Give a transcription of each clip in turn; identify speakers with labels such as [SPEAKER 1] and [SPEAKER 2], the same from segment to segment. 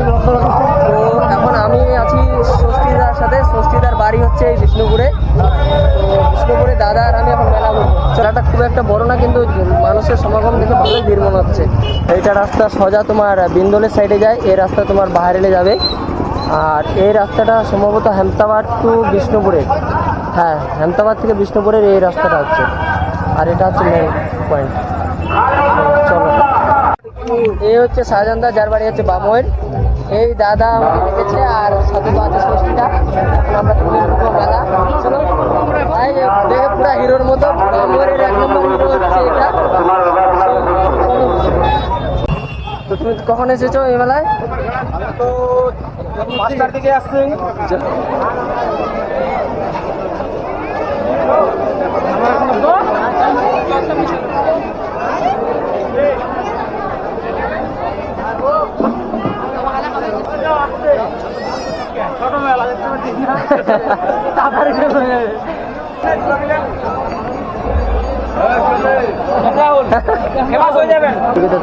[SPEAKER 1] তো এখন আমি আছি ষষ্ঠীদার সাথে। ষষ্ঠীদার বাড়ি হচ্ছে এই বিষ্ণুপুরে। তো বিষ্ণুপুরে দাদা আর আমি এখন মেলা ঘুরবো। মেলাটা খুব একটা বড় না, কিন্তু মানুষের সমাগম দেখে ভালোই ভিড় মনে হচ্ছে। এইটা রাস্তা সোজা তোমার বিন্দলের সাইডে যায়, এই রাস্তা তোমার বাহারেলে যাবে। আর এই রাস্তাটা সম্ভবত হেমতাবাদ টু বিষ্ণুপুরে। হ্যাঁ, হেমতাবাদ থেকে বিষ্ণুপুরের এই রাস্তাটা হচ্ছে। আর এটা হচ্ছে মেন পয়েন্ট। চলো, এই হচ্ছে শাহজাহানদা, যার বাড়ি হচ্ছে বাময়ের। এই দাদা আমাকে ডেকেছে, আর সাথে তো আছে ষষ্ঠীটা। এখন আমরা মেলা। চলো, দেখে পুরা হিরোর মতো। বাময়ের 1 নম্বর হিরো হচ্ছে এটা। তো তুমি কখন এসেছো এই মেলায়?
[SPEAKER 2] তো 5টার দিকে আসছি। ছোট মেলা দেখতে পাচ্ছি না, তাড়াতাড়ি শেষ হয়ে যাবে।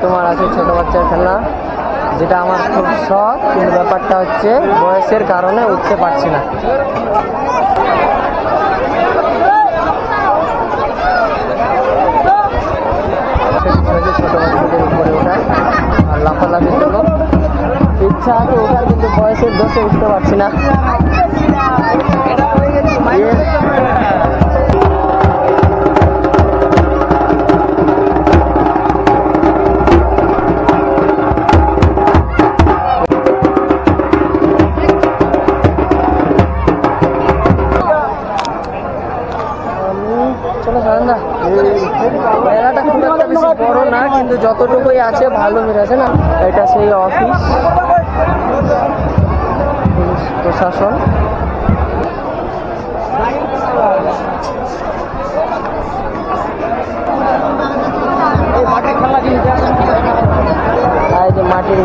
[SPEAKER 1] তোমার আছে ছোট বাচ্চার খেলনা, যেটা আমার খুব শখ, কিন্তু ব্যাপারটা হচ্ছে বয়সের কারণে উঠতে পারছি না। ছোট বাচ্চাদের উপরে ওঠায় আর লাফালাফি হলো, ইচ্ছা আছে ওঠার, কিন্তু বয়সের দোষে উঠতে পারছি না। মেলাটা খুব একটা বেশি বড় না, কিন্তু যতটুকুই আছে ভালো ভিড় আছে না। এটা সেই অফিস, প্রশাসন। এই যে মাটির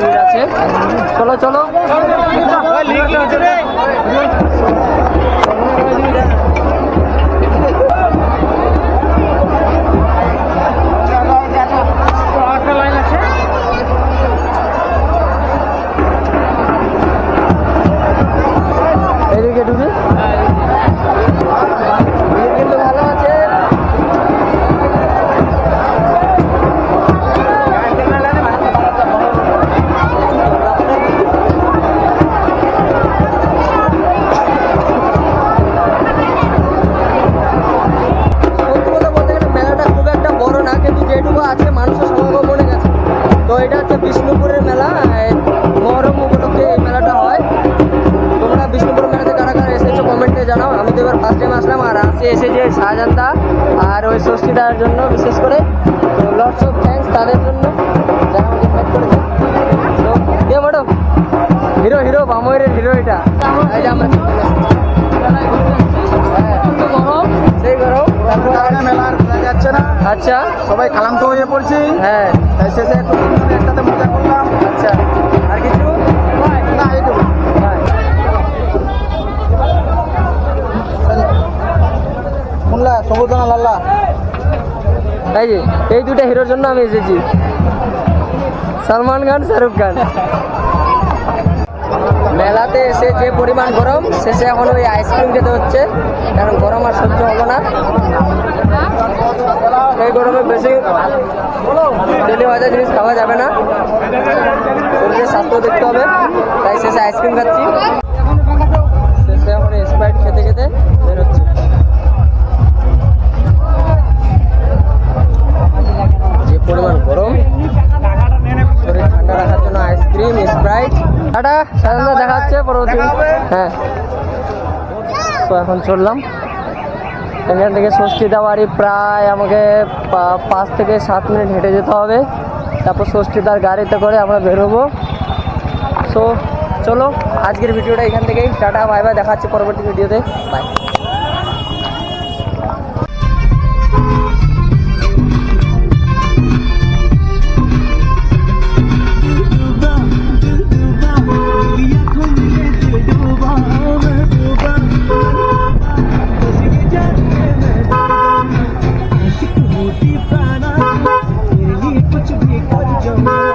[SPEAKER 1] ভিড় আছে। চলো চলো, এদিকে ঢুকে কিন্তু ভালো আছে। তো এটা হচ্ছে বিষ্ণুপুরের মেলা, মহরম উপলক্ষে এই মেলাটা হয়। তোমরা বিষ্ণুপুর মেলাতে কারা কারা এসেছো কমেন্টে জানাও। আমি তো এবার ফার্স্ট টাইম আসলাম, আর আজকে এসেছে শাহজাহানদা আর ওই ষষ্ঠীদার জন্য বিশেষ করে। তো লটস অফ থ্যাঙ্কস তাদের জন্য, যারা আমাকে ইনভাইট করেছে। তো কে ম্যাডাম হিরো, হিরো বাময়ের হিরো এটা। এই যে আমরা সেই গরম
[SPEAKER 2] মেলা আর বোঝা যাচ্ছে না।
[SPEAKER 1] আচ্ছা,
[SPEAKER 2] সবাই ক্লান্ত হয়ে পড়ছি।
[SPEAKER 1] হ্যাঁ,
[SPEAKER 2] তাই শেষে একটু একসাথে মজা করলাম।
[SPEAKER 1] আচ্ছা, আর কিছু
[SPEAKER 2] না, এইটুকু। শুনলা সবুদানা লাল্লা।
[SPEAKER 1] তাই যে এই দুটা হিরোর জন্য আমি এসেছি, সালমান খান, শাহরুখ খান। মেলাতে এসে যে পরিমাণ গরম, শেষে এখন ওই আইসক্রিম খেতে হচ্ছে, কারণ গরম আর সহ্য হবো না। এই গরমে বেশি তেলে ভাজা জিনিস খাওয়া যাবে না, শরীরের স্বাস্থ্য দেখতে হবে। তাই শেষে আইসক্রিম খাচ্ছি। শেষে এখন স্প্রাইট খেতে খেতে বেরোচ্ছি। যে পরিমাণ গরম, শরীর ঠান্ডা রাখার জন্য আইসক্রিম, স্প্রাইট। টাটা, সাধারণত দেখা হচ্ছে পরবর্তী। হ্যাঁ, তো এখন চললাম এখান থেকে ষষ্ঠীদা বাড়ি। প্রায় আমাকে 5 থেকে 7 মিনিট হেঁটে যেতে হবে। তারপর ষষ্ঠীদার গাড়িতে করে আমরা বেরোবো। সো চলো, আজকের ভিডিওটা এখান থেকেই। টাটা, বাই বাই, দেখা হচ্ছে পরবর্তী ভিডিওতে। বাই। আচ্ছা